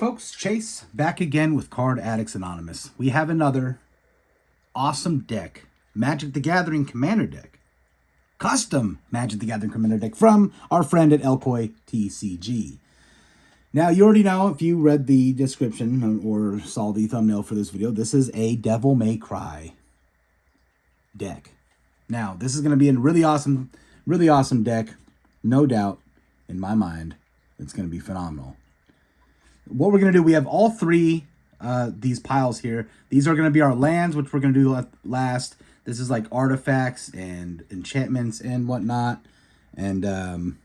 folks, Chase back again with Card Addicts Anonymous. We have another awesome deck, Magic the Gathering Commander deck. Custom Magic the Gathering Commander deck from our friend at ElkoyTCG. Now, you already know, if you read the description or saw the thumbnail for this video, this is a Devil May Cry deck. Now, this is going to be a really awesome deck. No doubt, in my mind, it's going to be phenomenal. What we're going to do, we have all three these piles here. These are going to be our lands, which we're going to do last. This is like artifacts and enchantments and whatnot. And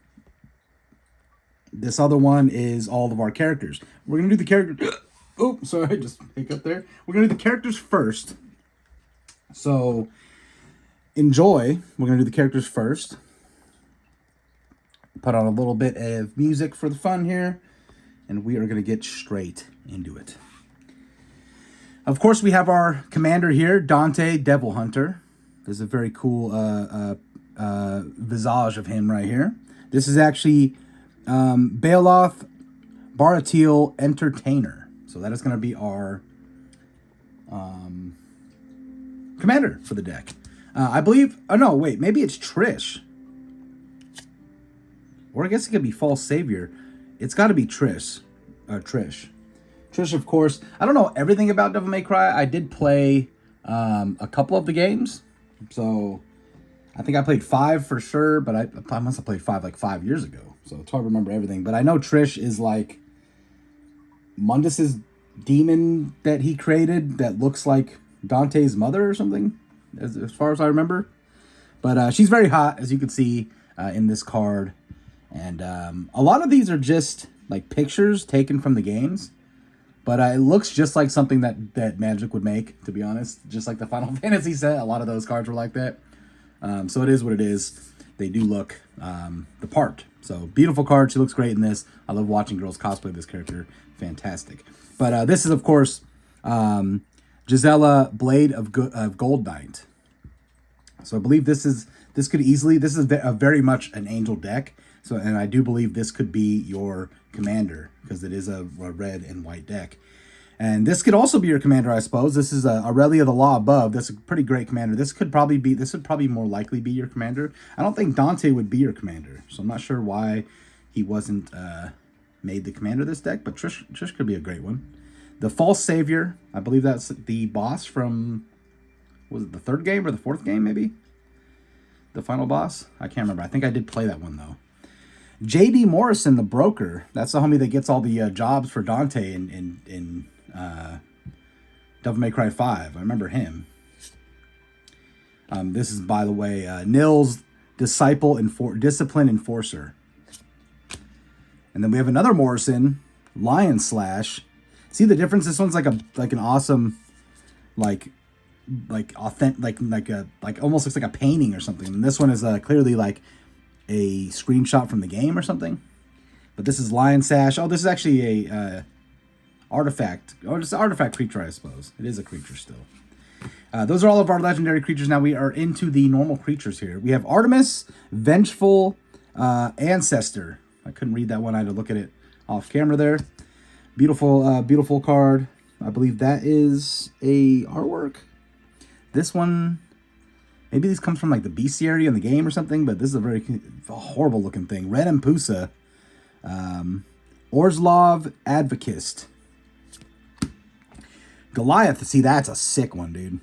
this other one is all of our characters. We're going to do the characters. Oh, sorry, just hiccup there. We're going to do the characters first. So enjoy. We're going to do the characters first. Put on a little bit of music for the fun here. And we are going to get straight into it. Of course, we have our commander here, Dante, Devil Hunter. There's a very cool visage of him right here. This is actually Baloth Baratil Entertainer. So that is going to be our commander for the deck. I believe... Oh, no, wait. Maybe it's Trish. Or I guess it could be False Savior. It's got to be Trish. Trish, of course. I don't know everything about Devil May Cry. I did play a couple of the games. So I think I played 5 for sure. But I must have played 5 like 5 years ago. So it's hard to remember everything. But I know Trish is like Mundus's demon that he created that looks like Dante's mother or something, as far as I remember. But she's very hot, as you can see in this card. And a lot of these are just like pictures taken from the games. But it looks just like something that Magic would make, to be honest. Just like the Final Fantasy set. A lot of those cards were like that. So it is what it is. They do look the part. So beautiful card. She looks great in this. I love watching girls cosplay this character. Fantastic. But this is, of course, Gisela Blade of Gold Knight. So I believe this is a very much an angel deck. So, and I do believe this could be your commander because it is a red and white deck. And this could also be your commander, I suppose. This is Aurelia the Law Above. That's a pretty great commander. This would probably more likely be your commander. I don't think Dante would be your commander. So I'm not sure why he wasn't made the commander of this deck. But Trish could be a great one. The False Savior. I believe that's the boss from, was it the 3rd game or the 4th game maybe? The final boss? I can't remember. I think I did play that one though. J.D. Morrison, the broker. That's the homie that gets all the jobs for Dante in Devil May Cry 5. I remember him. This is, by the way, Nils, Discipline Enforcer. And then we have another Morrison, Lion Slash. See the difference? This one's like an awesome, like authentic, like almost looks like a painting or something. And this one is clearly like a screenshot from the game or something. But this is Lion Sash. Oh, this is actually a artifact. Oh, it's an artifact creature, I suppose. It is a creature still. Those are all of our legendary creatures. Now we are into the normal creatures here. We have Artemis, Vengeful Ancestor. I couldn't read that one. I had to look at it off camera there. Beautiful card. I believe that is a artwork. This one... Maybe this comes from like the bestiary in the game or something, but this is a horrible looking thing. Red Empusa. Orzlov Advocist. Goliath. See, that's a sick one, dude.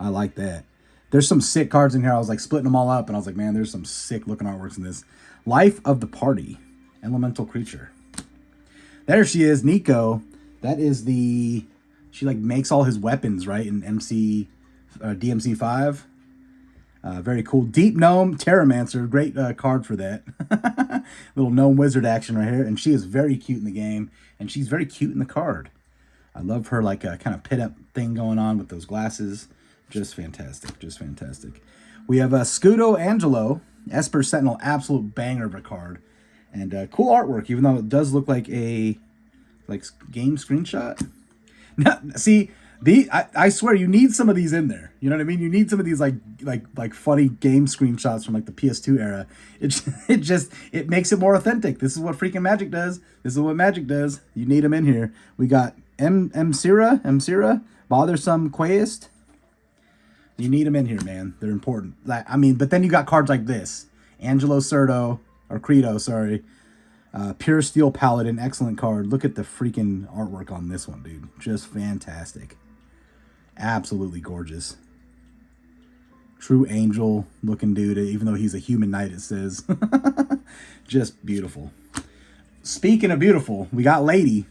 I like that. There's some sick cards in here. I was like splitting them all up, and I was like, man, there's some sick looking artworks in this. Life of the Party. Elemental creature. There she is, Nico. That is the... She like makes all his weapons, right, in DMC5. Very cool. Deep Gnome Terramancer. Great card for that. Little gnome wizard action right here. And she is very cute in the game. And she's very cute in the card. I love her like kind of pit up thing going on with those glasses. Just fantastic. Just fantastic. We have Scudo Angelo. Esper Sentinel. Absolute banger of a card. And cool artwork. Even though it does look like a game screenshot. Now, see... I swear you need some of these in there. You know what I mean? You need some of these like funny game screenshots from like the PS2 era. It makes it more authentic. This is what freaking Magic does. This is what Magic does. You need them in here. We got M-Sira, Bothersome Quaist. You need them in here, man. They're important. I mean, but then you got cards like this. Angelo Cerdo, or Credo, sorry. Pure Steel Paladin, excellent card. Look at the freaking artwork on this one, dude. Just fantastic. Absolutely gorgeous. True angel looking dude, even though he's a human knight, it says. Just beautiful. Speaking of beautiful, we got Lady.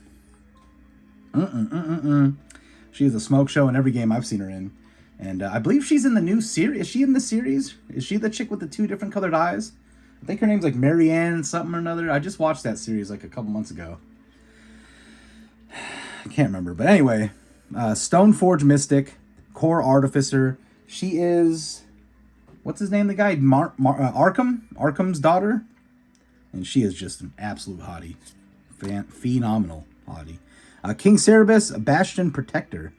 She is a smoke show in every game I've seen her in. And I believe she's in the new series. Is she in the series? Is she the chick with the 2 different colored eyes? I think her name's like Marianne something or another. I just watched that series like a couple months ago. I can't remember. But anyway, Stoneforge Mystic, Core Artificer. She is... What's his name? The guy? Arkham? Arkham's daughter? And she is just an absolute hottie. Phenomenal hottie. King Cerebus, Bastion Protector.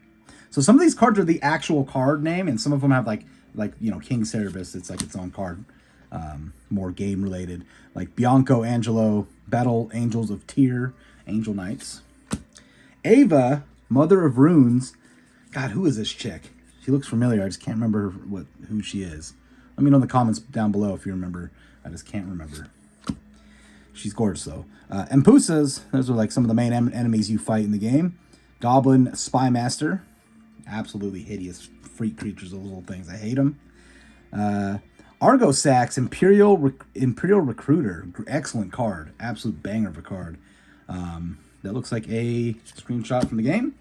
So some of these cards are the actual card name, and some of them have like you know, King Cerebus. It's like its own card, more game related. Like Bianco Angelo, Battle Angels of Tyr, Angel Knights. Ava, Mother of Runes. God, who is this chick? She looks familiar. I just can't remember who she is. Let me know in the comments down below if you remember. I just can't remember. She's gorgeous though. Empusas. Those are like some of the main enemies you fight in the game. Goblin Spy Master. Absolutely hideous freak creatures, those little things. I hate them. Argosax, Imperial Recruiter. Excellent card. Absolute banger of a card. That looks like a screenshot from the game.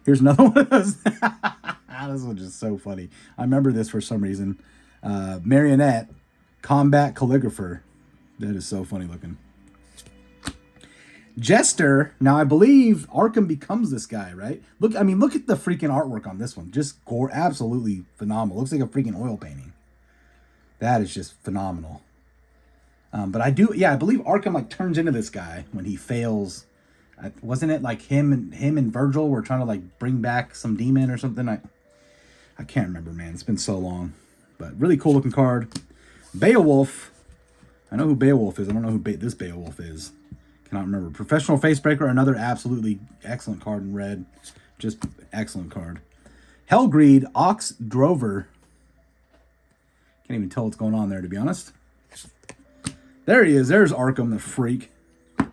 Here's another one of those. This one's just so funny. I remember this for some reason. Marionette, Combat Calligrapher. That is so funny looking. Jester. Now, I believe Arkham becomes this guy, right? Look at the freaking artwork on this one. Just absolutely phenomenal. Looks like a freaking oil painting. That is just phenomenal. But I believe Arkham like turns into this guy when he fails. Wasn't it like him and Virgil were trying to like bring back some demon or something? I can't remember, man. It's been so long. But really cool looking card. Beowulf. I know who Beowulf is. I don't know who this Beowulf is. Cannot remember. Professional Facebreaker, another absolutely excellent card in red. Just excellent card. Hellgreed, Ox Drover. Can't even tell what's going on there, to be honest. There he is. There's Arkham, the freak. I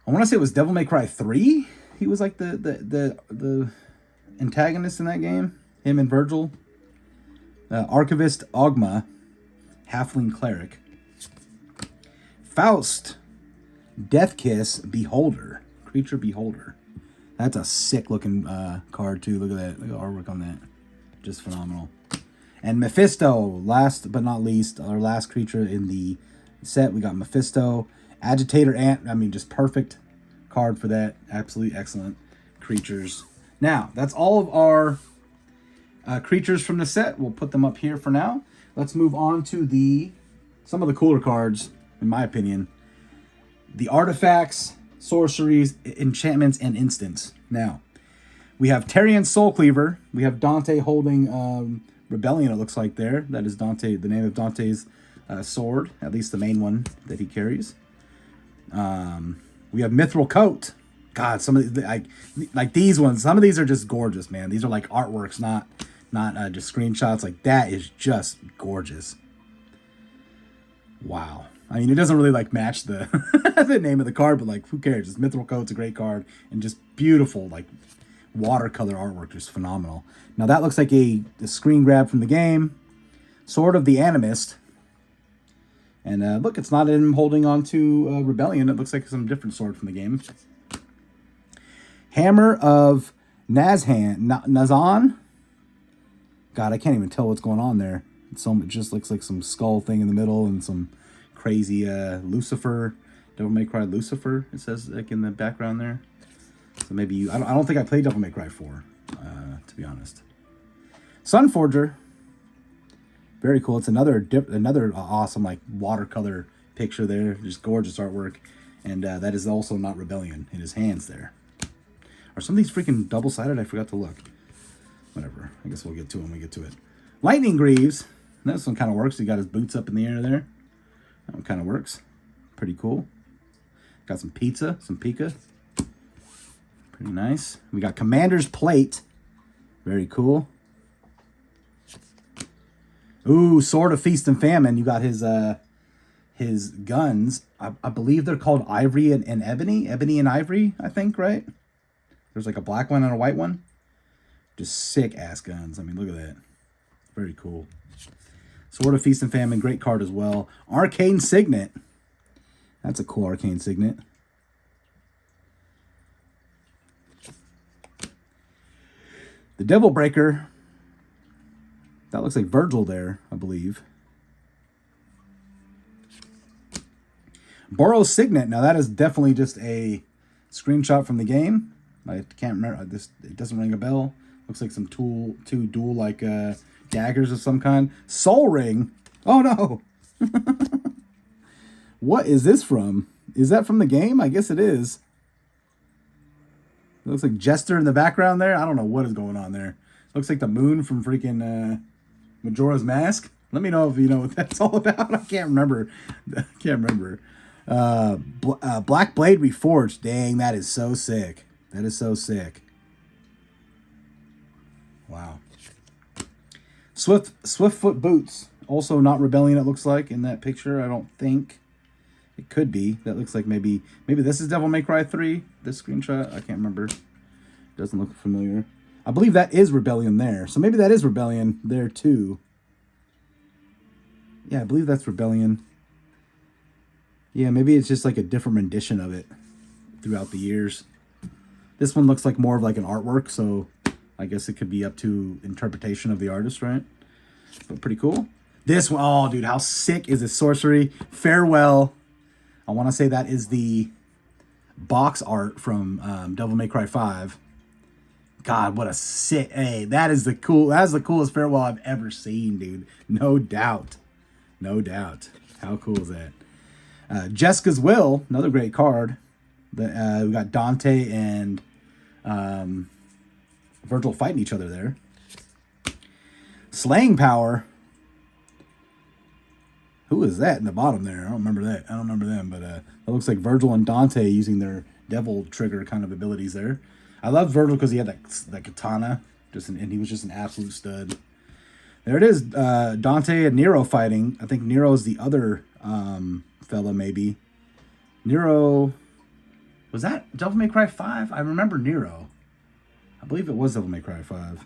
want to say it was Devil May Cry 3. He was like the antagonist in that game. Him and Virgil. Archivist Ogma, Halfling Cleric. Faust, Death Kiss, Beholder, Creature Beholder. That's a sick looking card too. Look at that. Look at the artwork on that. Just phenomenal. And Mephisto, last but not least, our last creature in the set. We got Mephisto, Agitator Ant. I mean, just perfect card for that. Absolutely excellent creatures. Now, that's all of our creatures from the set. We'll put them up here for now. Let's move on to some of the cooler cards, in my opinion. The artifacts, sorceries, enchantments, and instants. Now, we have Tarian Soulcleaver. We have Dante holding Rebellion, it looks like there. That is Dante, the name of Dante's sword, at least the main one that he carries. We have Mithril Coat. God, some of the, like these ones, some of these are just gorgeous, man. These are like artworks, not just screenshots. Like, that is just gorgeous. Wow. I mean, it doesn't really like match the the name of the card, but like, who cares? Just Mithril Coat's a great card, and just beautiful, like, watercolor artwork, just phenomenal. Now that looks like a screen grab from the game. Sword of the Animist. And look, it's not him holding on to Rebellion. It looks like some different sword from the game. Hammer of Nazan. God, I can't even tell what's going on there. It just looks like some skull thing in the middle and some crazy Lucifer. Devil May Cry Lucifer, it says like in the background there. So maybe I don't think I played Devil May Cry 4, to be honest. Sunforger. Very cool. It's another awesome like watercolor picture there. Just gorgeous artwork. And that is also not Rebellion in his hands there. Are some of these freaking double-sided? I forgot to look. Whatever. I guess we'll get to them when we get to it. Lightning Greaves. This one kind of works. He got his boots up in the air there. That one kind of works. Pretty cool. Got some pizza, some pica. Pretty nice. We got Commander's Plate. Very cool. Ooh, Sword of Feast and Famine. You got his guns. I believe they're called Ivory and Ebony. Ebony and Ivory, I think, right? There's like a black one and a white one. Just sick-ass guns. I mean, look at that. Very cool. Sword of Feast and Famine, great card as well. Arcane Signet. That's a cool Arcane Signet. The Devil Breaker. That looks like Virgil there, I believe. Boros Signet. Now, that is definitely just a screenshot from the game. I can't remember. It doesn't ring a bell. Looks like some two dual like daggers of some kind. Soul Ring. Oh no. What is this from? Is that from the game? I guess it is. It looks like Jester in the background there. I don't know what is going on there. Looks like the moon from freaking Majora's Mask. Let me know if you know what that's all about. I can't remember. Black Blade Reforged. Dang, that is so sick. That is so sick. Wow. Swiftfoot Boots. Also not Rebellion, it looks like, in that picture. I don't think. It could be. That looks like maybe this is Devil May Cry 3. This screenshot. I can't remember. Doesn't look familiar. I believe that is Rebellion there. So maybe that is Rebellion there too. Yeah, I believe that's Rebellion. Yeah, maybe it's just like a different rendition of it throughout the years. This one looks like more of like an artwork, so I guess it could be up to interpretation of the artist, right? But pretty cool. This one, oh, dude, how sick is this sorcery? Farewell. I want to say that is the box art from Devil May Cry 5. God, what a sick, hey, that's the coolest farewell I've ever seen, dude. No doubt. No doubt. How cool is that? Jessica's Will, another great card. We got Dante and Virgil fighting each other there. Slaying Power. Who is that in the bottom there? I don't remember that. I don't remember them, but it looks like Virgil and Dante using their devil trigger kind of abilities there. I love Virgil because he had that katana, and he was just an absolute stud. There it is, Dante and Nero fighting. I think Nero is the other fella, maybe. Nero, was that Devil May Cry 5? I remember Nero. I believe it was Devil May Cry 5.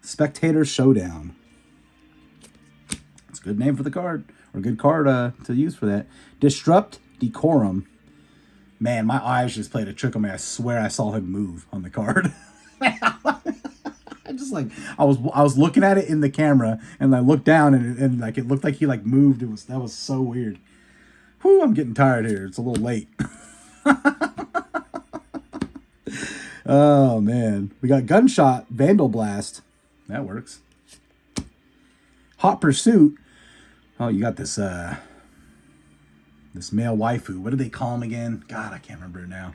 Spectator Showdown. It's a good name for the card, or a good card to use for that. Disrupt Decorum. Man, my eyes just played a trick on me. I swear I saw him move on the card. I just like I was looking at it in the camera, and I looked down, and like it looked like he like moved. That was so weird. Whew, I'm getting tired here. It's a little late. Oh man, we got Gunshot Vandal Blast. That works. Hot Pursuit. Oh, you got this this male waifu. What do they call him again? God, I can't remember it now.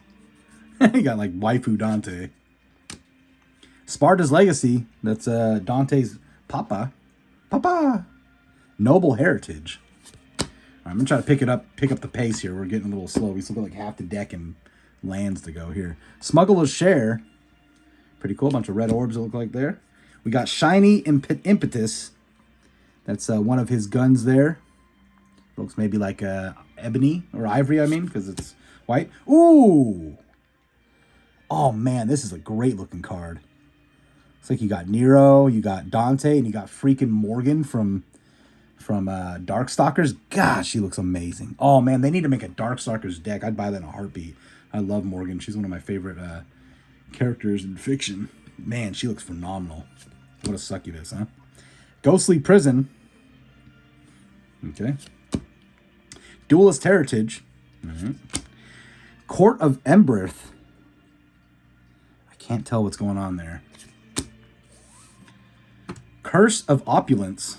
You got like waifu Dante. Sparta's Legacy. That's Dante's papa. Papa. Noble Heritage. All right, I'm gonna try to pick up the pace here. We're getting a little slow. We still got like half the deck and lands to go here. Smuggler's Share. Pretty cool. A bunch of red orbs it look like there. We got Shiny Impetus. That's one of his guns there. Looks maybe like ebony or ivory, I mean, because it's white. Ooh! Oh, man, this is a great-looking card. It's like you got Nero, you got Dante, and you got freaking Morgan from Darkstalkers. Gosh, she looks amazing. Oh, man, they need to make a Darkstalkers deck. I'd buy that in a heartbeat. I love Morgan. She's one of my favorite characters in fiction. Man, she looks phenomenal. What a succubus, huh? Ghostly Prison. Okay. Duelist Heritage. Court of Emberth. I can't tell what's going on there. Curse of Opulence.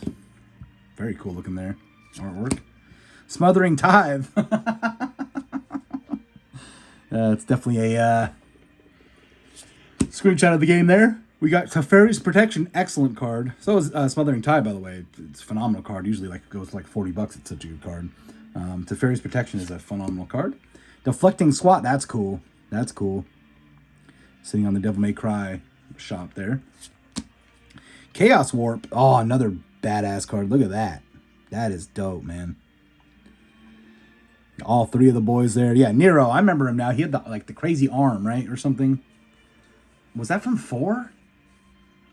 Very cool looking there. Artwork. Smothering Tithe. It's definitely a screenshot of the game there. We got Teferi's Protection, excellent card. So is Smothering Tide, by the way. It's a phenomenal card. Usually like goes like $40. It's such a good card. Teferi's Protection is a phenomenal card. Deflecting Swat, that's cool. That's cool. Sitting on the Devil May Cry shop there. Chaos Warp. Oh, another badass card. Look at that. That is dope, man. All three of the boys there. Yeah, Nero. I remember him now. He had the crazy arm, right, or something. Was that from 4?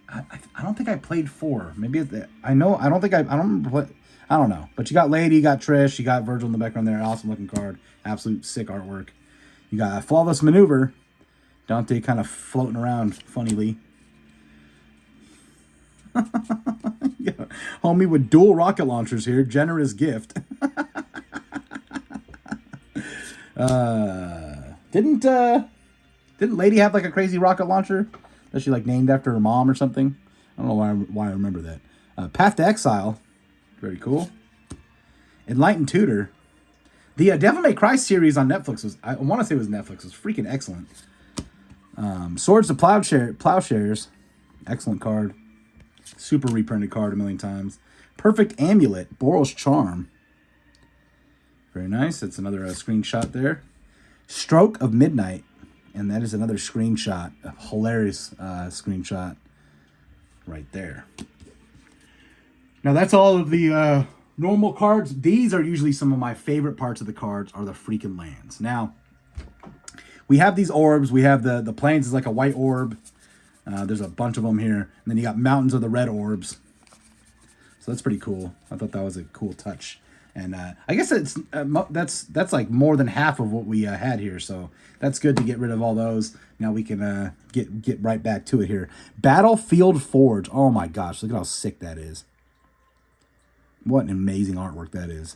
I don't think I played 4. Maybe it's the, I know. I don't think I don't remember what. I don't know. But you got Lady, you got Trish, you got Virgil in the background there. Awesome looking card. Absolute sick artwork. You got Flawless Maneuver. Dante kind of floating around funnily. Yeah. Homie with dual rocket launchers here. Generous gift. Didn't Lady have like a crazy rocket launcher that she like named after her mom or something? I don't know why I remember that. Path to Exile. Very cool. Enlightened Tutor. The Devil May Cry series on Netflix was, I want to say it was Netflix, was freaking excellent. Swords to Plowshares. Excellent card. Super reprinted card a million times. Perfect Amulet. Boral's Charm. Very nice. That's another screenshot there. Stroke of Midnight. And that is another screenshot. A hilarious screenshot right there. Now that's all of the normal cards. These are usually some of my favorite parts of the cards are the freaking lands. Now, we have these orbs. We have the plains is like a white orb. There's a bunch of them here. And then you got mountains of the red orbs. So that's pretty cool. I thought that was a cool touch. And I guess it's that's like more than half of what we had here. So that's good to get rid of all those. Now we can get right back to it here. Battlefield Forge. Oh my gosh, look at how sick that is. What an amazing artwork that is.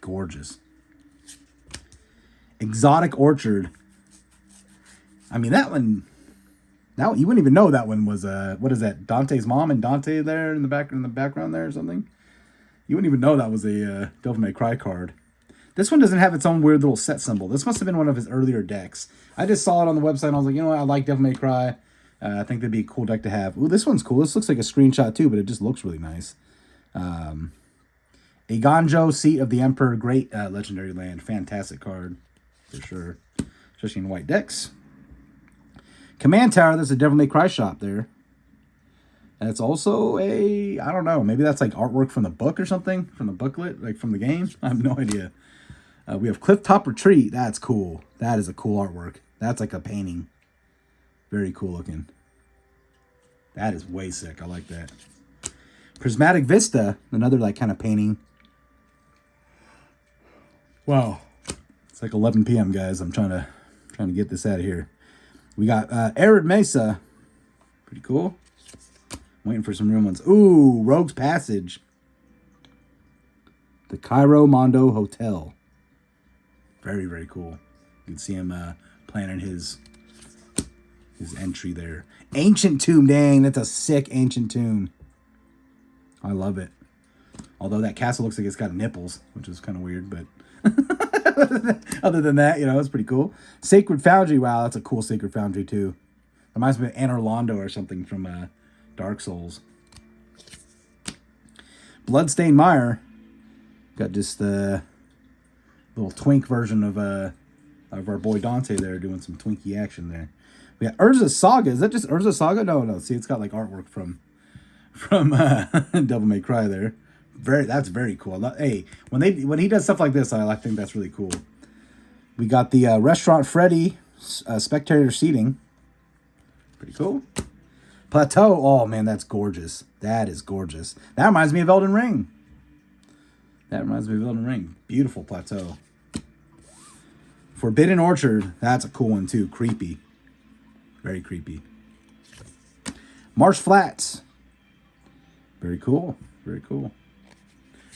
Gorgeous. Exotic Orchard. I mean, that one... Now you wouldn't even know that one was what is that? Dante's mom and Dante there in the background there or something. You wouldn't even know that was a Devil May Cry card. This one doesn't have its own weird little set symbol. This must have been one of his earlier decks. I just saw it on the website and I was like, you know what? I like Devil May Cry. I think that'd be a cool deck to have. Ooh, this one's cool. This looks like a screenshot too, but it just looks really nice. Iganjo, Seat of the Emperor, great legendary land. Fantastic card for sure, especially in white decks. Command Tower, there's a Devil May Cry shop there. And it's also a, I don't know, maybe that's like artwork from the book or something, from the booklet, like from the game. I have no idea. We have Clifftop Retreat. That's cool. That is a cool artwork. That's like a painting. Very cool looking. That is way sick. I like that. Prismatic Vista, another like kind of painting. Wow. It's like 11 p.m. guys. I'm trying to get this out of here. We got Arid Mesa. Pretty cool. Waiting for some room ones. Ooh, Rogue's Passage. The Cairo Mondo Hotel. Very, very cool. You can see him planning his entry there. Ancient Tomb. Dang, that's a sick Ancient Tomb. I love it. Although that castle looks like it's got nipples, which is kind of weird, but... Other than that, you know, it's pretty cool. Sacred Foundry. Wow, that's a cool Sacred Foundry, too. Reminds me of Anor Londo or something from Dark Souls. Bloodstained Mire. Got just the little twink version of our boy Dante there doing some twinky action there. We got Urza Saga. Is that just Urza Saga? No. See, it's got like artwork from Devil May Cry there. That's very cool. Hey, when he does stuff like this, I think that's really cool. We got the Restaurant Freddy spectator seating. Pretty cool. Plateau. Oh man, that's gorgeous. That is gorgeous. That reminds me of Elden Ring. Beautiful plateau. Forbidden Orchard. That's a cool one too. Creepy. Very creepy. Marsh Flats. Very cool. Very cool.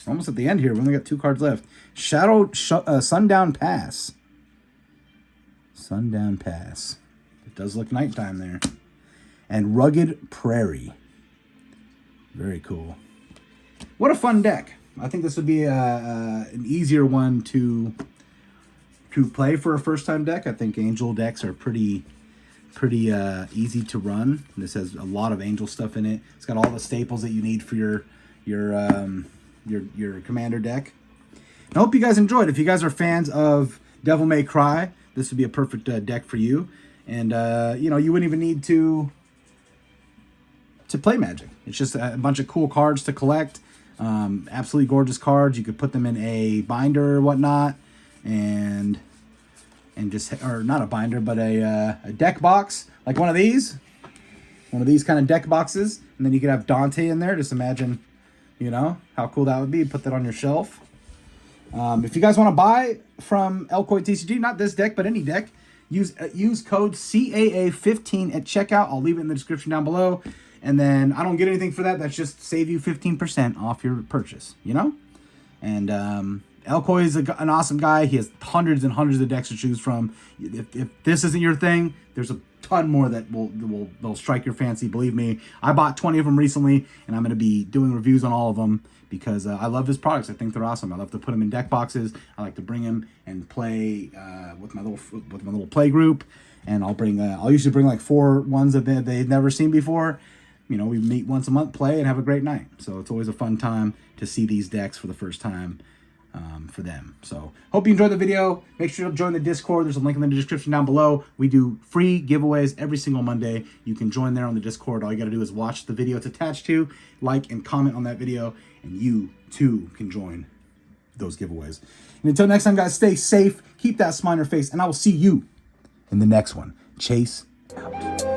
We're almost at the end here. We only got 2 cards left. Sundown Pass. Sundown Pass. It does look nighttime there. And Rugged Prairie. Very cool. What a fun deck. I think this would be an easier one to to play for a first-time deck. I think Angel decks are pretty easy to run. This has a lot of Angel stuff in it. It's got all the staples that you need for your Commander deck. I hope you guys enjoyed. If you guys are fans of Devil May Cry, this would be a perfect deck for you. And you know, you wouldn't even need to play Magic. It's just a bunch of cool cards to collect. Absolutely gorgeous cards. You could put them in a binder or whatnot, and just, or not a binder, but a deck box, like one of these kind of deck boxes, and then you could have Dante in there. Just imagine, you know, how cool that would be. Put that on your shelf. If you guys want to buy from ElkoyTCG, not this deck, but any deck, use code CAA15 at checkout. I'll leave it in the description down below. And then I don't get anything for that. That's just save you 15% off your purchase, you know? And Elkoy is an awesome guy. He has hundreds and hundreds of decks to choose from. If this isn't your thing, there's a ton more that will strike your fancy. Believe me, I bought 20 of them recently, and I'm going to be doing reviews on all of them because I love his products. I think they're awesome. I love to put them in deck boxes. I like to bring them and play with my little play group. And I'll usually bring like 4 ones that they've never seen before. You know, we meet once a month, play, and have a great night. So it's always a fun time to see these decks for the first time for them. So hope you enjoyed the video. Make sure to join the Discord. There's a link in the description down below. We do free giveaways every single Monday. You can join there on the Discord. All you got to do is watch the video it's attached to, like and comment on that video, and you too can join those giveaways. And until next time, guys, stay safe, keep that smile on your face, and I will see you in the next one. Chase out.